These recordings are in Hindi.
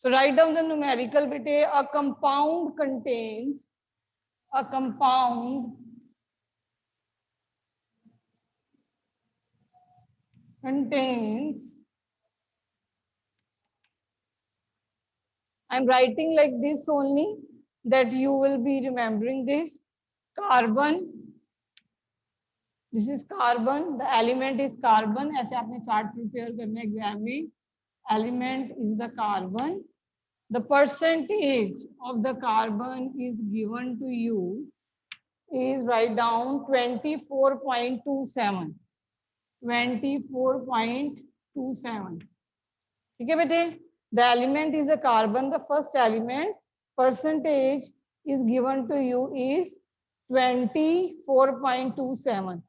So write down the numerical bete. A compound contains I'm writing like this only, that you will be remembering this. Carbon, this is carbon, the element is carbon. ऐसे आपने चार्ट प्रिपेयर करना एग्जाम में. Element is the carbon. The percentage of the carbon is given to you is, write down, 24.27. 24.27. ठीक है बेटे. The element is a carbon, the first element. Percentage is given to you is 24.27.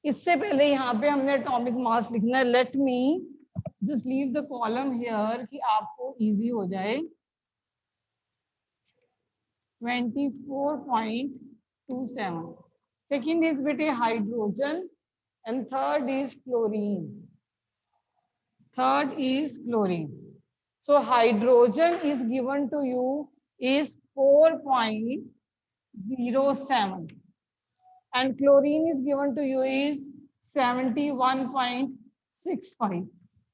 इससे पहले यहाँ पे हमने एटॉमिक मास लिखना है. Let me just leave the column here कि आपको इजी हो जाए. 24.27. सेकेंड इज बेटे hydrogen and third is chlorine. So hydrogen is given to you is 4.07 and chlorine is given to you is 71.65.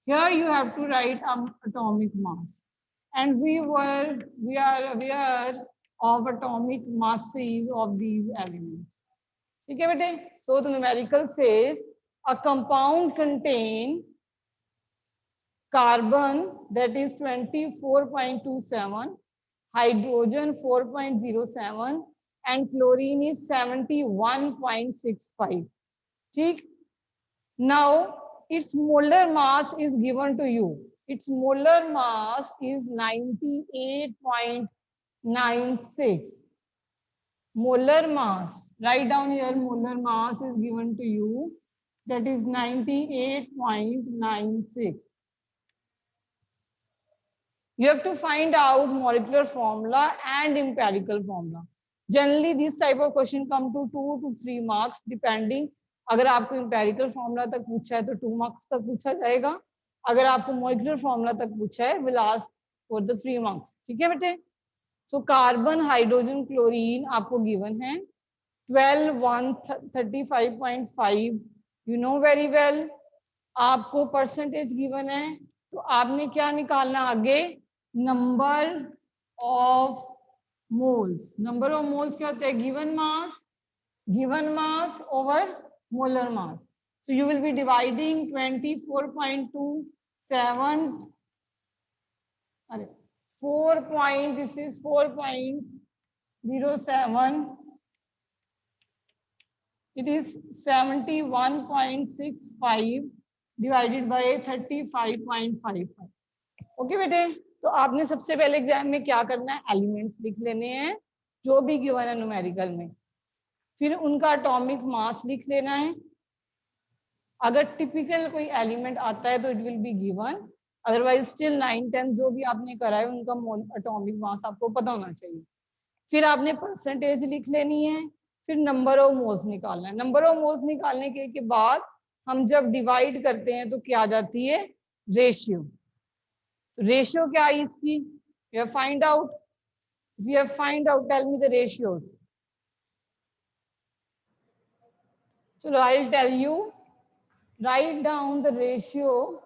Here you have to write atomic mass, and we are aware of atomic masses of these elements. ठीक है बेटे. So the numerical says a compound contain carbon, that is 24.27, hydrogen 4.07 and chlorine is 71.65. ठीक. Now its molar mass is given to you. Its molar mass is 98.96. Molar mass, write down here, molar mass is given to you, that is 98.96. You have to find out molecular formula and empirical formula. Generally these type of question come to 2 to 3 marks depending. अगर आपको empirical formula तक पूछा है तो 2 marks तक पूछा जाएगा. अगर आपको molecular formula तक पूछा है will ask for the 3 marks. ठीक है बेटे. So carbon, hydrogen, chlorine आपको given है. 12, 1, 35.5. You know very well. आपको percentage given है, तो आपने क्या निकालना आगे? Number of moles. Number of moles क्या होता है? Given mass over molar mass. So you will be dividing 24.27. This is 4.07. It is 71.65 divided by 35.55. Okay बेटे. तो आपने सबसे पहले एग्जाम में क्या करना है? एलिमेंट्स लिख लेने हैं जो भी गिवन है न्यूमेरिकल में. फिर उनका एटॉमिक मास लिख लेना है. अगर टिपिकल कोई एलिमेंट आता है तो it will be given, otherwise still 9, 10 जो भी आपने करा है उनका एटॉमिक मास आपको पता होना चाहिए. फिर आपने परसेंटेज लिख लेनी है. फिर नंबर ऑफ मोल्स निकालना है. नंबर ऑफ मोल्स निकालने के बाद हम जब डिवाइड करते हैं तो क्या आ जाती है? रेशियो. रेशियो क्या है इसकी? You have find out. If you have find out, tell me the ratios. So I'll tell you. Write down the ratio,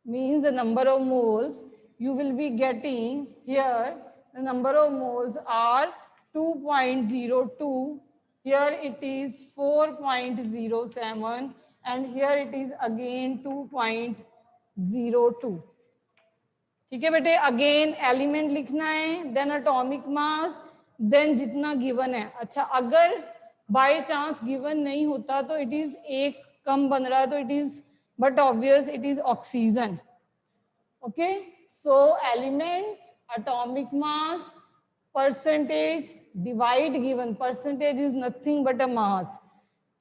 means the number of moles you will be getting here. The number of moles are 2.02. Here it is 4.07 and here it is again 2.02. ठीक है बेटे. अगेन एलिमेंट लिखना है, देन एटॉमिक मास, देन जितना गिवन है. अच्छा, अगर बाय चांस गिवन नहीं होता तो इट इज एक कम बन रहा है तो it is, but obvious it is oxygen. Okay. So elements, atomic mass, percentage, divide given. Percentage is nothing but a mass.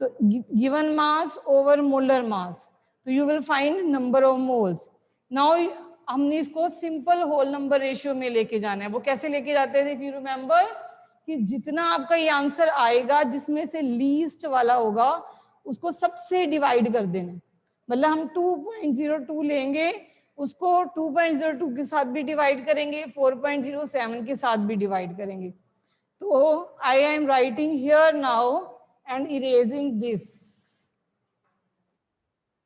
तो given mass over molar mass, तो you will find number of moles. Now हमने इसको सिंपल होल नंबर रेशियो में लेके जाना है. वो कैसे लेके जाते थे? इफ यू रिमेंबर कि जितना आपका ये आंसर आएगा जिसमें से लीस्ट वाला होगा उसको सबसे डिवाइड कर देना. मतलब हम 2.02 लेंगे, उसको 2.02 के साथ भी डिवाइड करेंगे, 4.07 के साथ भी डिवाइड करेंगे. तो I am writing here now and erasing this.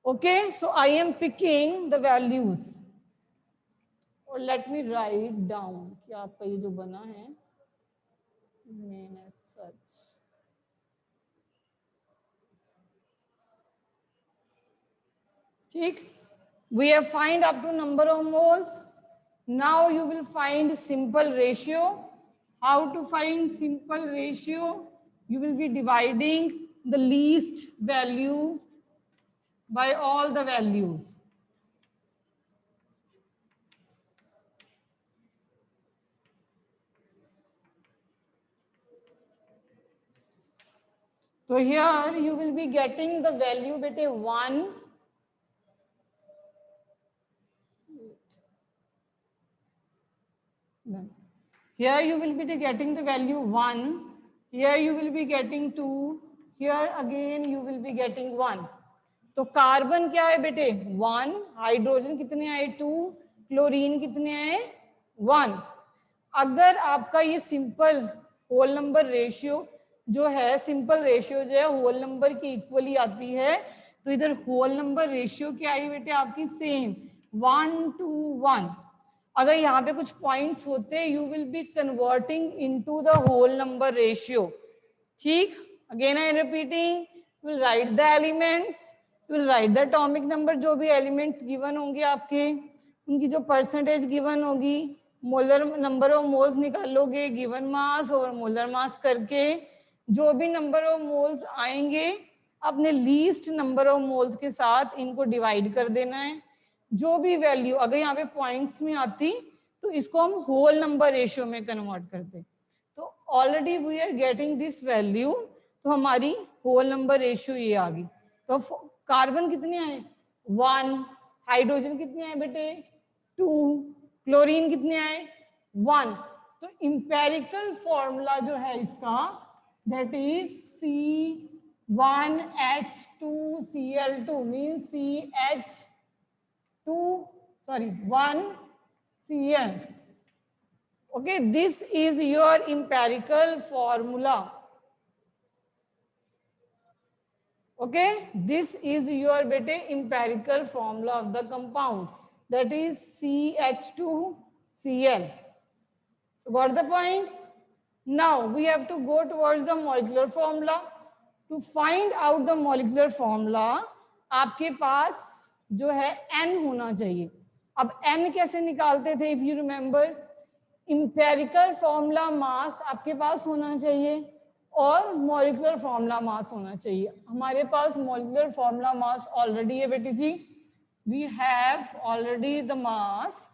Okay, so I am picking the values और लेट मी राइट डाउन कि आपका ये जो बना है मेन एज सच. ठीक, we have find up to number of moles. Now you will find simple ratio. How to find simple ratio? You will be dividing the least value by all the values. So here you will be getting the value beta 1. Here you will be getting the value 1. Here you will be getting 2. Here again you will be getting 1. तो कार्बन क्या है बेटे 1, हाइड्रोजन कितने आए 2, क्लोरीन कितने आए 1. अगर आपका ये सिंपल होल नंबर रेशियो जो है, सिंपल रेशियो जो है होल नंबर की इक्वली आती है, तो इधर होल नंबर रेशियो क्या आई बेटे आपकी सेम 1:1. अगर यहाँ पे कुछ पॉइंट्स होते you will be converting into the whole number ratio. ठीक, again I repeating, will write the elements, will write the atomic number. जो भी एलिमेंट्स गिवन होंगे आपके, उनकी जो परसेंटेज गिवन होगी, मोलर नंबर ऑफ मोल्स निकालोगे गिवन मास और मोलर मास करके, जो भी नंबर ऑफ मोल्स आएंगे अपने लीस्ट नंबर ऑफ मोल्स के साथ इनको डिवाइड कर देना है. जो भी वैल्यू अगर यहाँ पे पॉइंट्स में आती तो इसको हम होल नंबर रेशियो में कन्वर्ट करते. तो already we are getting this value, तो हमारी होल नंबर रेशियो ये आ गई. तो कार्बन कितने आए 1, हाइड्रोजन कितने आए बेटे 2, क्लोरीन कितने आए 1. तो इंपेरिकल फॉर्मूला जो है इसका that is C1H2Cl2 means CH1Cl. Okay, this is your empirical formula. Okay, this is your bete empirical formula of the compound, that is CH2Cl. So got the point? Now we have to go towards the molecular formula. To find out the molecular formula, आपके पास जो है N होना चाहिए. अब N कैसे निकालते थे? If you remember, empirical formula mass आपके पास होना चाहिए और मॉलिक्यूलर फॉर्मूला मास होना चाहिए. हमारे पास मॉलिक्यूलर फॉर्मूला मास ऑलरेडी है बेटी जी. We have already the mass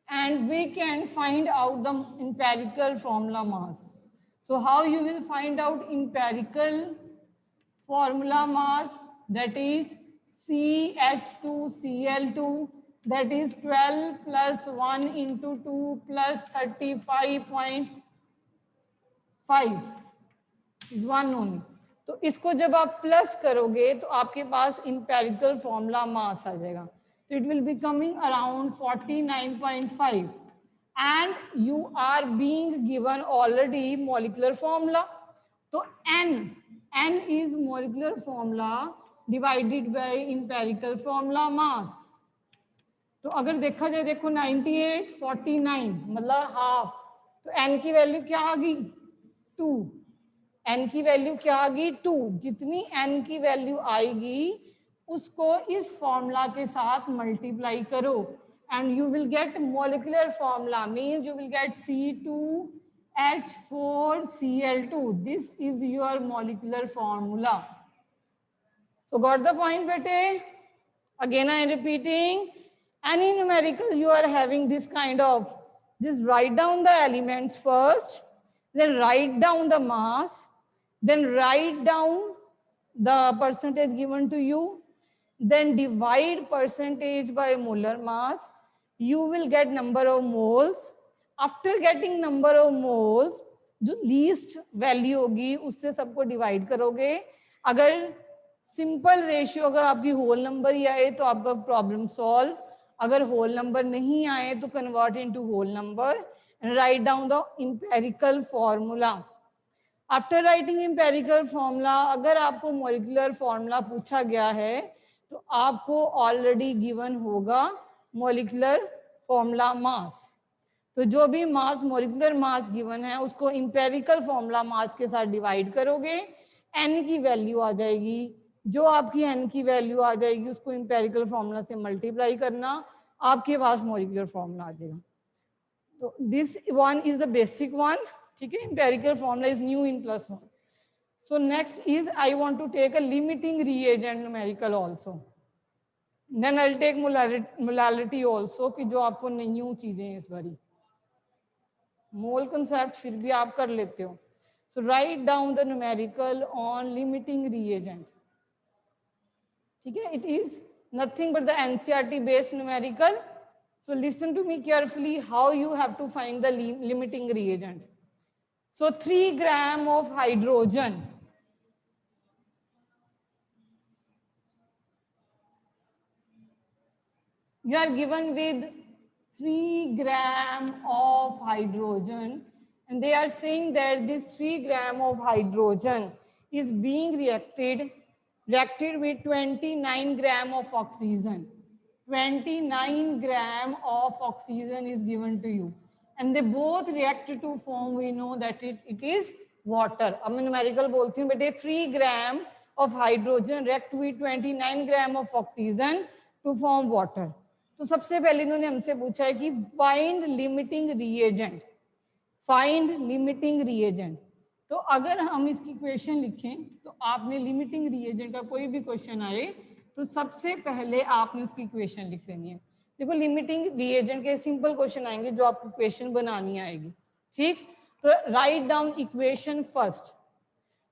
and we can find out the empirical formula mass. So how you will find out empirical formula mass? That is CH2Cl2, that is 12 plus 1 into 2 plus 35.5 is 1 only. तो इसको जब आप प्लस करोगे तो आपके पास empirical formula mass आ जाएगा. So it will be coming around 49.5 and you are being given already molecular formula. So N is molecular formula divided by empirical formula mass. तो अगर देखा जाए देखो 98, 49 मतलब हाफ, तो N की वैल्यू क्या आ गई 2. N की वैल्यू क्या आ गई 2. जितनी N की वैल्यू आएगी उसको इस फॉर्मूला के साथ मल्टीप्लाई करो and you will get molecular formula, means you will get C2H4Cl2. This is your molecular formula. So got the point bete? Again I am repeating, any numerical you are having this kind of, just write down the elements first, then write down the mass, then write down the percentage given to you, then divide percentage by molar mass, you will get number of moles. After getting number of moles, जो least value होगी उससे सबको divide करोगे. अगर सिंपल रेशियो अगर आपकी होल नंबर ही आए तो आपका प्रॉब्लम सॉल्व, अगर होल नंबर नहीं आए तो convert into whole number and write down the empirical formula. After writing empirical formula, अगर आपको मॉलिक्यूलर फॉर्मूला पूछा गया है तो आपको ऑलरेडी गिवन होगा मॉलिक्यूलर फॉर्मूला मास। तो जो भी मास मॉलिक्यूलर मास गिवन है उसको इंपेरिकल फॉर्मूला मास के साथ डिवाइड करोगे, एन की वैल्यू आ जाएगी। जो आपकी एन की वैल्यू आ जाएगी उसको इंपेरिकल फॉर्मूला से मल्टीप्लाई करना, आपके पास मॉलिक्यूलर फॉर्मूला आ जाएगा। तो this one is the basic one, ठीक है। Empirical formula is new in +1। So next is I want to take a limiting reagent numerical also, then I will take molality also, कि जो आपको न्यू चीजें इस बारी। मोल कंसेप्ट फिर भी आप कर लेते हो। So write down the numerical on limiting reagent, ठीक है। It is nothing but the NCERT based numerical. So listen to me carefully how you have to find the limiting reagent. So 3 gram of hydrogen, you are given with 3 gram of hydrogen, and they are saying that this 3 gram of hydrogen is being reacted with 29 gram of oxygen. 29 gram of oxygen is given to you, and they both react to form, we know that it is water. अब मैं न्यूमेरिकल बोलती हूँ बेटे, 3 gram of hydrogen react with 29 gram of oxygen to form water. तो सबसे पहले इन्होंने हमसे पूछा है कि find limiting reagent, find limiting reagent. तो अगर हम इसकी क्वेश्चन लिखें तो आपने लिमिटिंग रिएजेंट का कोई भी क्वेश्चन आए तो सबसे पहले आपने उसकी क्वेश्चन लिख लेनी है। देखो लिमिटिंग रिएजेंट के सिंपल क्वेश्चन आएंगे जो आपको क्वेश्चन बनानी आएगी, ठीक। तो write down equation first.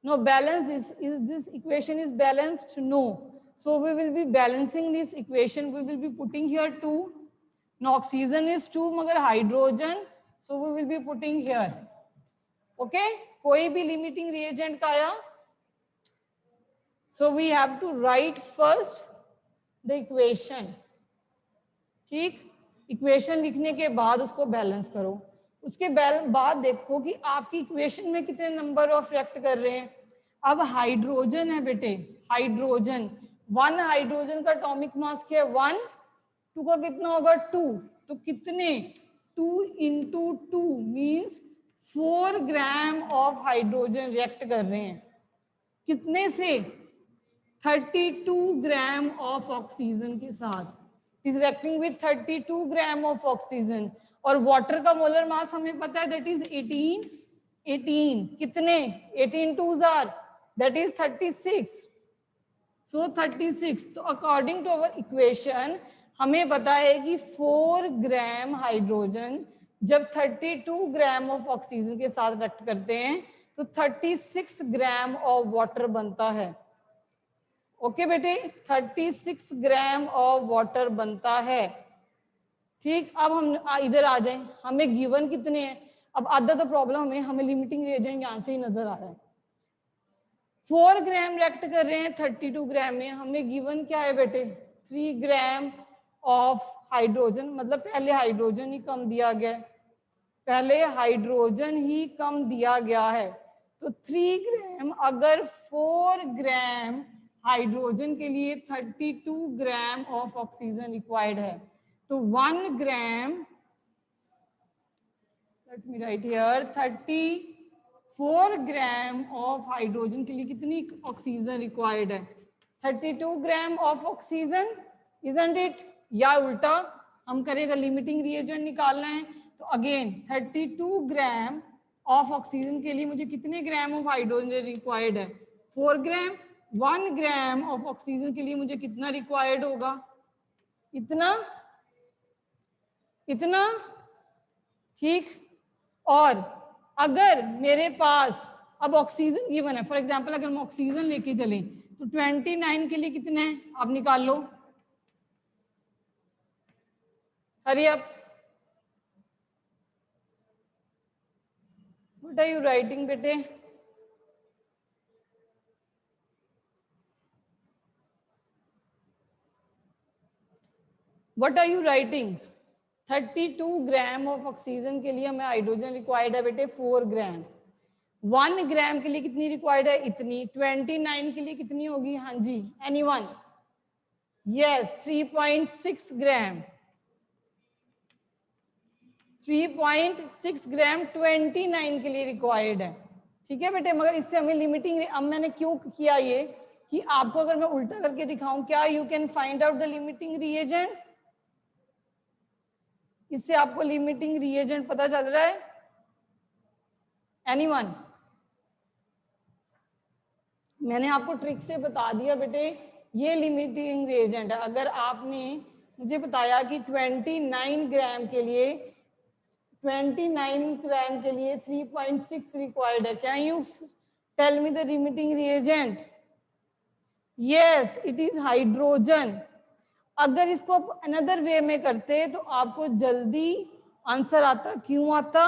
No balance this equation is balanced, no. So we will be balancing this equation. We will be putting here 2. Now oxygen is 2, मगर hydrogen, so we will be putting here. Okay? कोई भी limiting reagent का आया, so we have to write first the equation. ठीक? इक्वेशन लिखने के बाद उसको बैलेंस करो। उसके बाद देखो कि आपकी इक्वेशन में कितने नंबर ऑफ रिएक्ट कर रहे हैं। अब हाइड्रोजन है बेटे, हाइड्रोजन 1 हाइड्रोजन का एटॉमिक मास क्या है 1, 2 का कितना होगा 2, तो कितने 2 into 2 means 4 gram of hydrogen react कर रहे हैं। कितने से 32 ग्राम ऑफ ऑक्सीजन के साथ, is reacting with 32 gram of oxygen. और वाटर का मोलर मास हमें पता है दैट इज 18 कितने 18 2s आर दैट इज 36। सो 36, तो अकॉर्डिंग टू अवर इक्वेशन हमें पता है कि 4 ग्राम हाइड्रोजन जब 32 ग्राम ऑफ ऑक्सीजन के साथ रिएक्ट करते हैं तो 36 ग्राम ऑफ वाटर बनता है। ओके बेटे, 36 ग्राम ऑफ वाटर बनता है। ठीक, अब हम इधर आ जाएं, हमें गिवन कितने हैं। अब आधा तो प्रॉब्लम हमें लिमिटिंग रिएजेंट यहां से ही नजर आ रहा है। 4 ग्राम रिएक्ट कर रहे हैं 32 ग्राम में, हमें गिवन क्या है बेटे 3 ग्राम ऑफ हाइड्रोजन, मतलब पहले हाइड्रोजन ही कम दिया गया है, पहले हाइड्रोजन ही कम दिया गया है। तो 3 ग्राम अगर 4 ग्राम हाइड्रोजन के लिए 32 ग्राम ऑफ ऑक्सीजन रिक्वायर्ड है, तो 1 gram, let me write here, 34 gram of hydrogen के लिए कितनी ऑक्सीजन रिक्वायर्ड है 32 gram of oxygen, isn't it. या उल्टा हम करेगा लिमिटिंग रिएजेंट निकालना है तो अगेन 32 ग्राम ऑफ ऑक्सीजन के लिए मुझे कितने ग्राम ऑफ हाइड्रोजन रिक्वायर्ड है 4 ग्राम। 1 ग्राम ऑफ ऑक्सीजन के लिए मुझे कितना रिक्वायर्ड होगा, इतना इतना, ठीक। और अगर मेरे पास अब ऑक्सीजन गिवन है, फॉर एग्जांपल अगर हम ऑक्सीजन लेके चलें तो 29 के लिए कितने हैं आप निकाल लो, hurry up. What are you writing बेटे, what are you writing? 32 gram of oxygen के लिए हमें हाइड्रोजन रिक्वायर्ड है बेटे 4 ग्राम। 1 ग्राम के लिए कितनी रिक्वायर्ड है? इतनी। 29 के लिए कितनी होगी? हाँ जी, एनीवन? यस, 3.6 ग्राम। 3.6 ग्राम 29 के लिए रिक्वायर्ड है। ठीक है बेटे, मगर इससे हमें लिमिटिंग, अब मैंने क्यों किया ये कि आपको अगर मैं उल्टा करके दिखाऊं, क्या you can find out the limiting reagent? इससे आपको लिमिटिंग रिएजेंट पता चल रहा है? एनीवन? मैंने आपको ट्रिक से बता दिया बेटे, ये लिमिटिंग रिएजेंट है। अगर आपने मुझे बताया कि 29 ग्राम के लिए 3.6 रिक्वायर्ड है, can you tell me the limiting reagent? Yes, it is hydrogen. अगर इसको अनदर वे में करते तो आपको जल्दी आंसर आता। क्यों आता?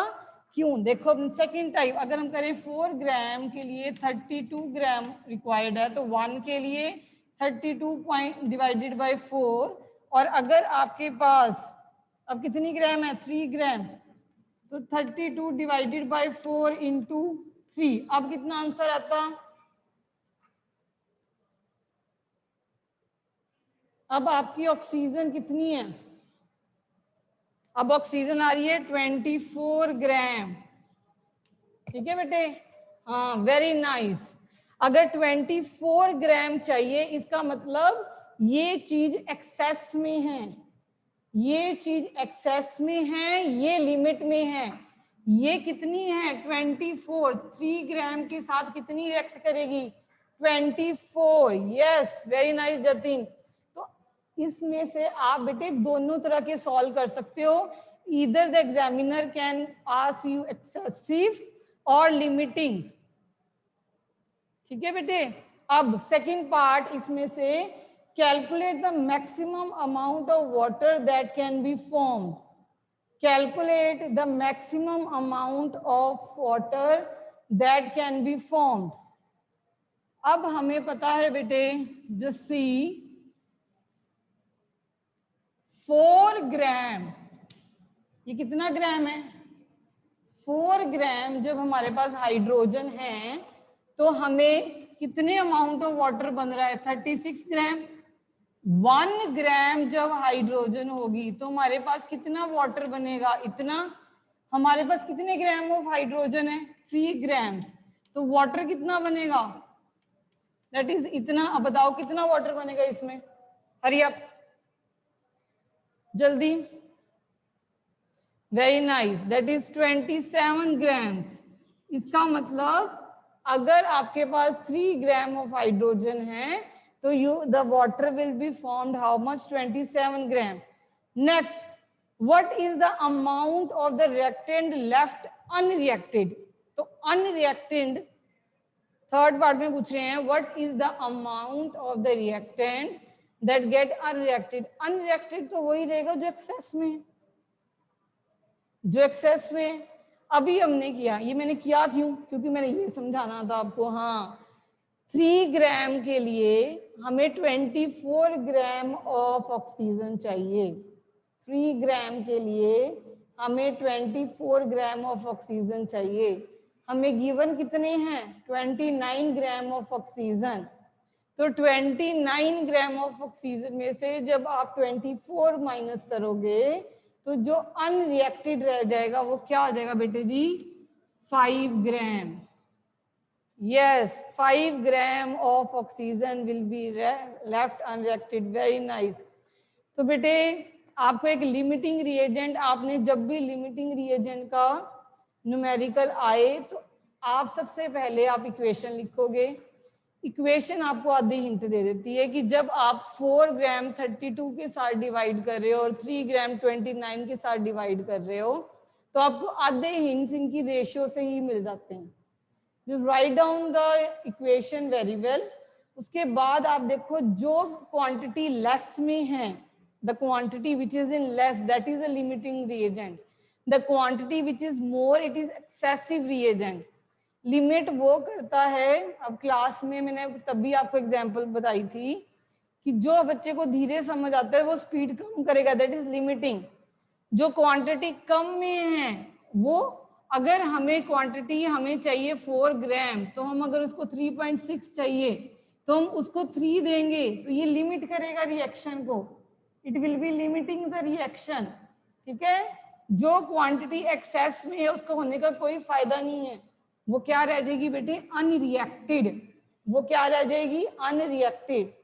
क्यों? देखो सेकंड टाइप, अगर हम करें 4 ग्राम के लिए 32 ग्राम रिक्वायर्ड है, तो 1 के लिए 32 पॉइंट डिवाइडेड बाय 4, और अगर आपके पास अब कितनी ग्राम है? 3 ग्राम, तो 32 डिवाइडेड बाय 4 इंटू 3, अब कितना आंसर आता? अब आपकी ऑक्सीजन कितनी है? अब ऑक्सीजन आ रही है 24 ग्राम। ठीक है बेटे? हाँ, वेरी नाइस। अगर 24 ग्राम चाहिए, इसका मतलब ये चीज एक्सेस में है, ये चीज एक्सेस में है, ये लिमिट में है। ये कितनी है? 24। 3 ग्राम के साथ कितनी रिएक्ट करेगी? 24। Yes, very nice Jatin. तो इसमें से आप बेटे दोनों तरह के सॉल्व कर सकते हो। Either the examiner can ask you excessive और लिमिटिंग। ठीक है बेटे? अब सेकंड पार्ट इसमें से, calculate the maximum amount of water that can be formed. Calculate the maximum amount of water that can be formed. अब हमें पता है बेटे, जो सी 4 ग्राम, ये कितना ग्राम है? 4 ग्राम जब हमारे पास हाइड्रोजन है तो हमें कितने अमाउंट ऑफ वाटर बन रहा है? 36 ग्राम। 1 ग्राम जब हाइड्रोजन होगी तो हमारे पास कितना वाटर बनेगा? इतना। हमारे पास कितने ग्राम ऑफ हाइड्रोजन है? 3 ग्राम्स। तो वाटर कितना बनेगा? दैट इज इतना। अब बताओ कितना वाटर बनेगा इसमें? हरी अप, जल्दी। Very nice, that is 27 grams. इसका मतलब अगर आपके पास 3 ग्राम ऑफ हाइड्रोजन है तो the water will be formed how much? 27 gram. Next, what is the amount of the reactant left unreacted? तो unreacted थर्ड पार्ट में पूछ रहे हैं, what is the amount of the reactant that get unreacted? Unreacted तो वही रहेगा जो एक्सेस में, जो एक्सेस में। अभी हमने किया, ये मैंने किया क्यों? क्योंकि मैंने ये समझाना था आपको। हाँ, 3 ग्राम के लिए हमें 24 ग्राम ऑफ ऑक्सीजन चाहिए। 3 ग्राम के लिए हमें 24 ग्राम ऑफ ऑक्सीजन चाहिए। हमें गिवन कितने हैं? 29 ग्राम ऑफ ऑक्सीजन। तो 29 ग्राम ऑफ ऑक्सीजन में से जब आप 24 माइनस करोगे तो जो अनरिएक्टेड रह जाएगा वो क्या हो जाएगा बेटे जी? 5 ग्राम। Yes, 5 gram of oxygen will be left unreacted. Very nice. तो बेटे आपको एक लिमिटिंग रिएजेंट, आपने जब भी लिमिटिंग रिएजेंट का न्यूमेरिकल आए तो आप सबसे पहले आप इक्वेशन लिखोगे। इक्वेशन आपको आधी हिंट दे देती है कि जब आप 4 ग्राम 32 के साथ डिवाइड कर रहे हो और 3 ग्राम 29 के साथ डिवाइड कर रहे हो तो आपको आधे हिंट्स इनकी रेशियो से ही मिल जाते हैं। जो right down the equation very well. उसके बाद आप देखो जो क्वांटिटी लेस में है, the quantity which is in less, that is a limiting reagent. The quantity which is more, it is excessive reagent. Limit वो करता है, अब क्लास में मैंने तभी आपको एग्जांपल बताई थी कि जो बच्चे को धीरे समझ आता है वो स्पीड कम करेगा, दैट इज लिमिटिंग। जो क्वांटिटी कम में है वो, अगर हमें क्वांटिटी हमें चाहिए 4 ग्राम, तो हम अगर उसको 3.6 चाहिए तो हम उसको 3 देंगे, तो ये लिमिट करेगा रिएक्शन को, it will be limiting the reaction. ठीक है, जो क्वांटिटी एक्सेस में है उसको होने का कोई फायदा नहीं है, वो क्या रह जाएगी बेटे, अनरिएक्टेड, वो क्या रह जाएगी, unreacted.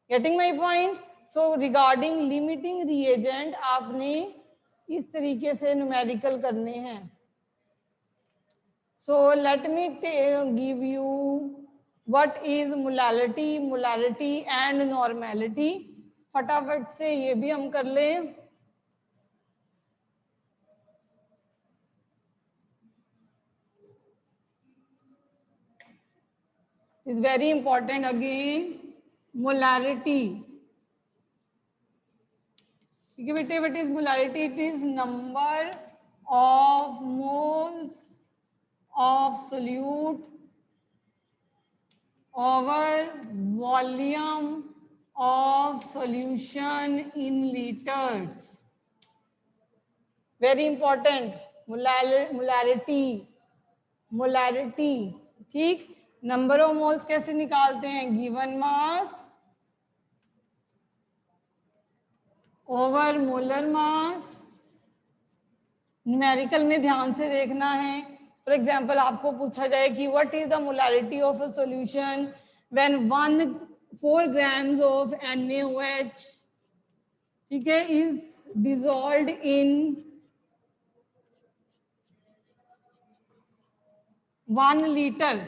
Getting my point? So regarding limiting reagent आपने इस तरीके से न्यूमेरिकल करने हैं। So let me give you what is molality, molarity and normality. फटाफट से ये भी हम कर लें। is very important again, molarity. ठीक है बेटे, what is molarity? It is number of moles of solute over volume of solution in liters. Very important, molarity, molarity। ठीक, नंबर ऑफ मोल्स कैसे निकालते हैं, गिवन मास ओवर मोलर मास। न्यूमेरिकल में ध्यान से देखना है। फॉर एग्जांपल आपको पूछा जाए कि what is the molarity of a solution when 4 grams of NaOH, ठीक है, इज डिसॉल्व्ड इन 1 लीटर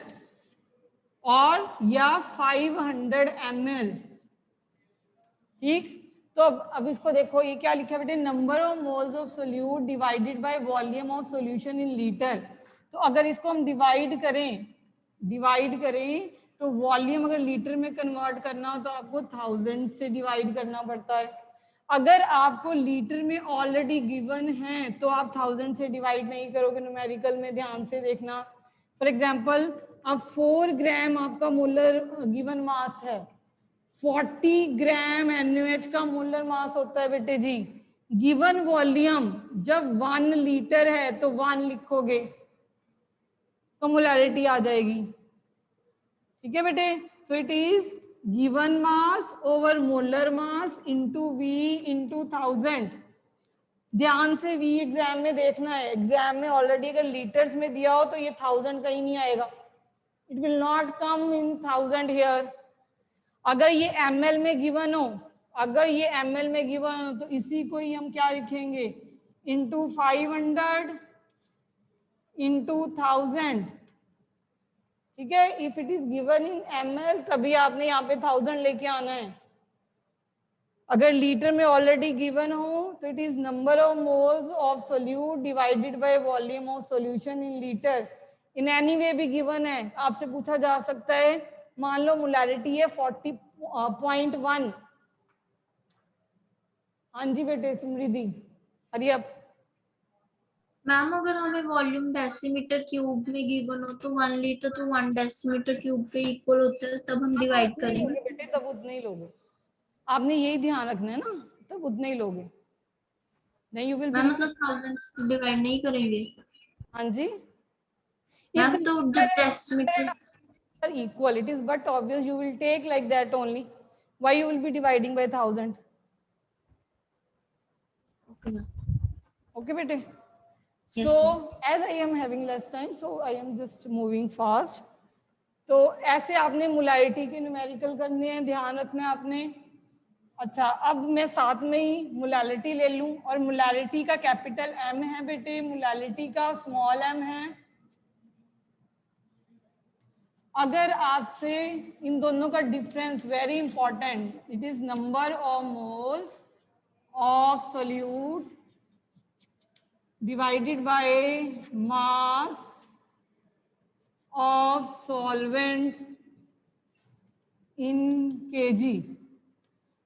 और या 500 ml। ठीक, तो अब इसको देखो, ये क्या लिखा है बेटे, number of moles of solute divided by volume of solution in litre. तो अगर इसको हम डिवाइड करें तो वॉल्यूम अगर लीटर में कन्वर्ट करना हो तो आपको 1000 से डिवाइड करना पड़ता है। अगर आपको लीटर में ऑलरेडी गिवन है तो आप 1000 से डिवाइड नहीं करोगे, न्यूमेरिकल में ध्यान से देखना। फॉर एग्जाम्पल अब 4 ग्राम आपका मोलर गिवन मास है, 40 ग्राम NaOH का मोलर मास होता है बेटे जी। गिवन वॉल्यूम जब 1 लीटर है तो 1 लिखोगे तो मोलैरिटी आ जाएगी। ठीक है बेटे, so it is given mass over molar mass into V into 1000। ध्यान से V एग्जाम में देखना है, एग्जाम में ऑलरेडी अगर लीटर्स में दिया हो तो ये 1000 कहीं नहीं आएगा, it will not come in 1000 here. अगर ये ml में गिवन हो, अगर ये ml में गिवन हो तो इसी को ही हम क्या लिखेंगे, इंटू 500 इंटू 1000। ठीक है, if it is given in ml तभी आपने यहाँ पे 1000 लेके आना है। अगर लीटर में ऑलरेडी गिवन हो तो it is number of moles of solute divided by volume of solution in litre. In any way भी गिवन है, आपसे पूछा जा सकता है, मान लो मोलैरिटी है 40.1। हाँ जी बेटे समृद्धि, हरी अप। मैम अगर हमें वॉल्यूम डेसीमीटर क्यूब में गिवन हो तो 1 लीटर तो 1 डेसीमीटर क्यूब के इक्वल होता है, तब हम डिवाइड करेंगे बेटे, तब उतने ही लोगे, आपने यही ध्यान रखना है ना, तब उतने ही लोगे। नहीं यू विल बी, मतलब 1000 डिवाइड नहीं करेंगे। हाँ जी, मैम तो जब decimetre are equal, it is but obvious you will take like that only, why you will be dividing by 1000? Okay bete, so as I am having less time so I am just moving fast। तो ऐसे आपने मोलैरिटी के न्यूमेरिकल करने हैं, ध्यान रखना है आपने। अच्छा, अब मैं साथ में ही मोलैरिटी ले लूं, और मोलैरिटी का कैपिटल M है बेटे, मोलैरिटी का स्मॉल m है। अगर आपसे इन दोनों का difference, very important, it is number of moles of solute divided by mass of solvent in kg।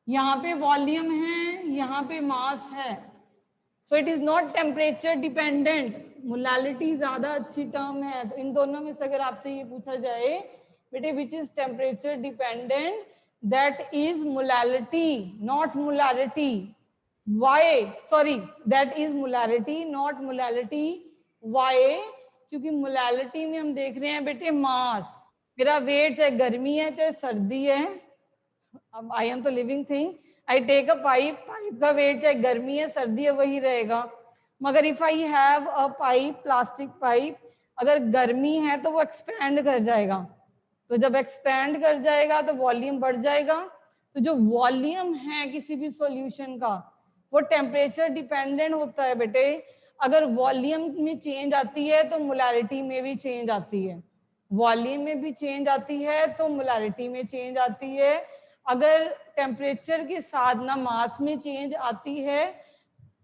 यहाँ पे वॉल्यूम है, यहाँ पे मास है, so it is not temperature dependent. Molarity ज्यादा अच्छी टर्म है, तो इन दोनों में से अगर आपसे ये पूछा जाए बेटे which is temperature dependent, that is molality, not molarity. Why? Sorry, that is molarity, not molality. Why? क्योंकि मोलालिटी में हम देख रहे हैं बेटे मास, मेरा वेट चाहे गर्मी है चाहे सर्दी है, अब आई एम तो living thing, I take a pipe, pipe का वेट चाहे गर्मी है सर्दी है वही रहेगा। मगर if I have a pipe, plastic pipe, अगर गर्मी है तो वो एक्सपैंड कर जाएगा, तो जब एक्सपैंड कर जाएगा तो वॉल्यूम बढ़ जाएगा। तो जो वॉल्यूम है किसी भी सॉल्यूशन का वो टेम्परेचर डिपेंडेंट होता है बेटे। अगर वॉल्यूम में चेंज आती है तो मोलारिटी में भी चेंज आती है, वॉल्यूम में भी चेंज आती है तो मोलारिटी में चेंज आती है। अगर टेम्परेचर के साथ ना मास में चेंज आती है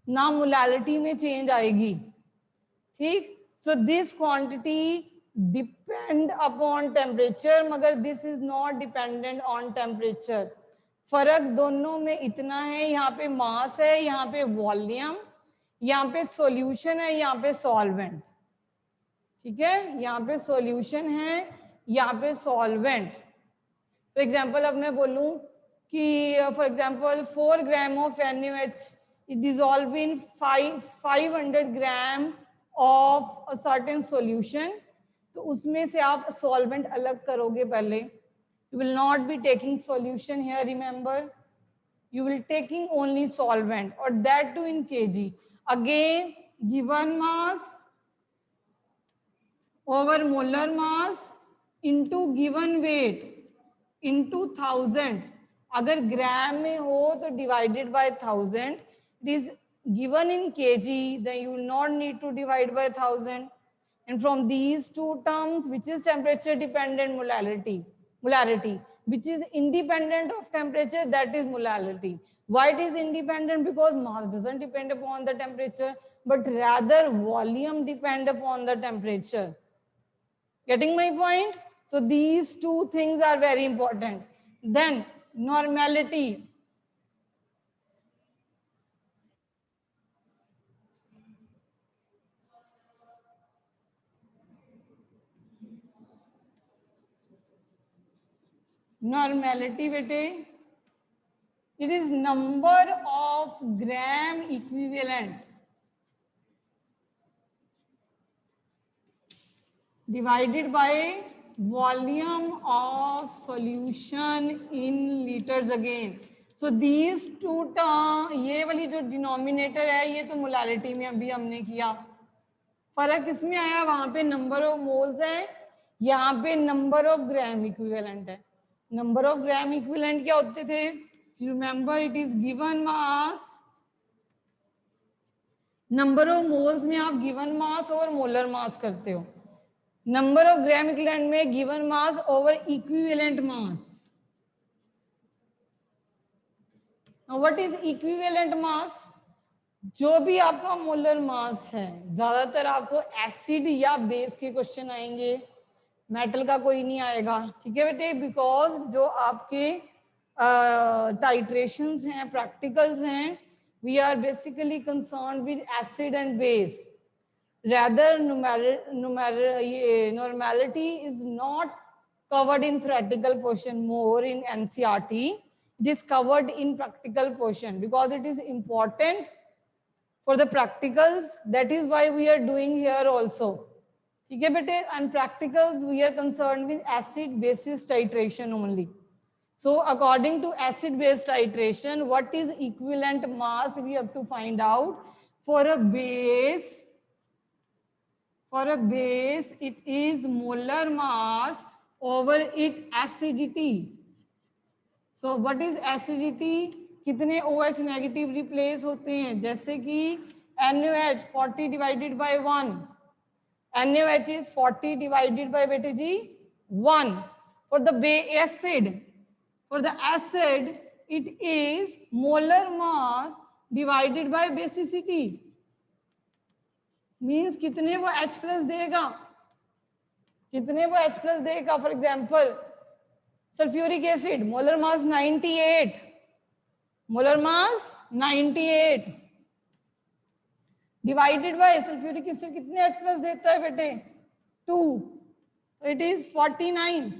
ना मोलालिटी में चेंज आएगी, ठीक। So this quantity depend upon temperature, मगर this is not dependent on temperature. फर्क दोनों में इतना है, यहाँ पे मास है, यहाँ पे वॉल्यूम, यहाँ पे सॉल्यूशन है, यहाँ पे सॉल्वेंट, ठीक है। यहाँ पे सॉल्यूशन है, यहाँ पे सॉल्वेंट। फॉर एग्जाम्पल अब मैं बोलूं कि for example 4 gram of NaOH it dissolve in 500 gram of a certain solution, तो उसमें से आप सॉल्वेंट अलग करोगे पहले। You will not be taking solution here, remember, you will taking only solvent, or that too in kg. Again, given mass over molar mass into given weight into 1000. अगर ग्राम में हो तो divided by 1000. It is given in kg, then you will not need to divide by 1000. And from these two terms, which is temperature dependent molarity, which is independent of temperature, that is molality. Why it is independent? Because mass doesn't depend upon the temperature, but rather volume depend upon the temperature. Getting my point? So these two things are very important. Then normality. Normality bete, it is number of gram equivalent divided by volume of solution in liters again. So these two term, ये वाली जो denominator है ये तो molarity में अभी हमने किया। फर्क किसमें आया? वहां पे नंबर ऑफ मोल्स है, यहाँ पे नंबर ऑफ ग्राम इक्विवेलेंट है। नंबर ऑफ ग्राम इक्विवेलेंट क्या होते थे? Remember, it is given mass. Number of moles में आप गिवन मास और मोलर मास करते हो। नंबर ऑफ ग्राम इक्विवेलेंट में given mass over equivalent mass. What is equivalent mass? जो भी आपका मोलर मास है, ज्यादातर आपको एसिड या बेस के क्वेश्चन आएंगे, मेटल का कोई नहीं आएगा, ठीक है बेटे। बिकॉज जो आपके टाइट्रेशंस हैं, प्रैक्टिकल्स हैं, we are basically concerned with acid and base. rather normality is not covered in theoretical portion, more in NCERT. It is covered in practical portion because it is important for the practicals. That is why we are doing here also, ठीक है बेटे। and practicals we are concerned with acid basis titration only. So according to acid base titration, what is equivalent mass we have to find out. For a base, it is molar mass over its acidity. So what is acidity? कितने OH नेगेटिव रिप्लेस होते हैं? जैसे कि NaOH 40 divided by 1, NaOH is 40 divided by बेटे जी 1. For the acid, it is molar mass divided by basicity. Means कितने वो H प्लस देगा, कितने वो H प्लस देगा। For example sulphuric acid molar mass 98, molar mass 98 divided by sulphuric acid कितने H प्लस देता है बेटे? 2, it is 49।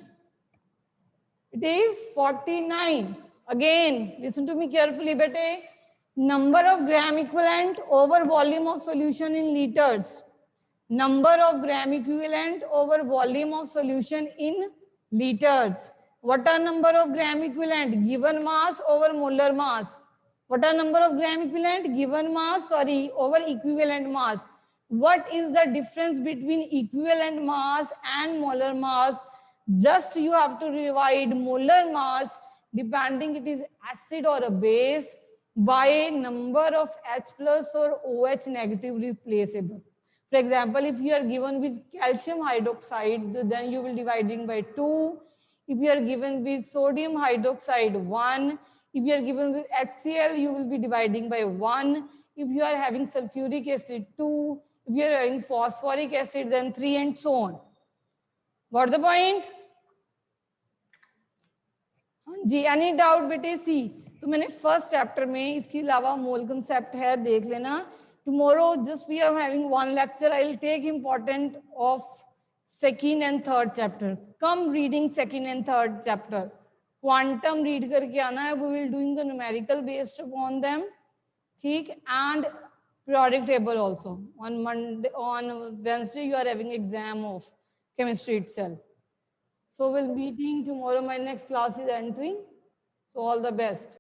It is 49. Again, listen to me carefully, bete. Number of gram equivalent over volume of solution in liters. Number of gram equivalent over volume of solution in liters. What are number of gram equivalent? Given mass over molar mass. What are number of gram equivalent? Given mass, sorry, over equivalent mass. What is the difference between equivalent mass and molar mass? Just you have to divide molar mass, depending it is acid or a base, by number of H plus or OH negative replaceable. For example, if you are given with calcium hydroxide, then you will divide it by 2. If you are given with sodium hydroxide, 1. If you are given with HCl, you will be dividing by 1. If you are having sulfuric acid, 2. If you are having phosphoric acid, then 3, and so on. Got the point? जी, एनी डाउट बेटे? सी तो मैंने फर्स्ट चैप्टर में इसके अलावा मोल कंसेप्ट है, देख लेना. Tomorrow just we are having one lecture. I will take important of second and third chapter. Come reading second and third chapter. Quantum read करके आना है. We will doing the numerical based upon them. ठीक. And periodic table also. On Monday, on Wednesday, you are having exam of chemistry itself. So we'll be meeting tomorrow. My next class is entering. So all the best.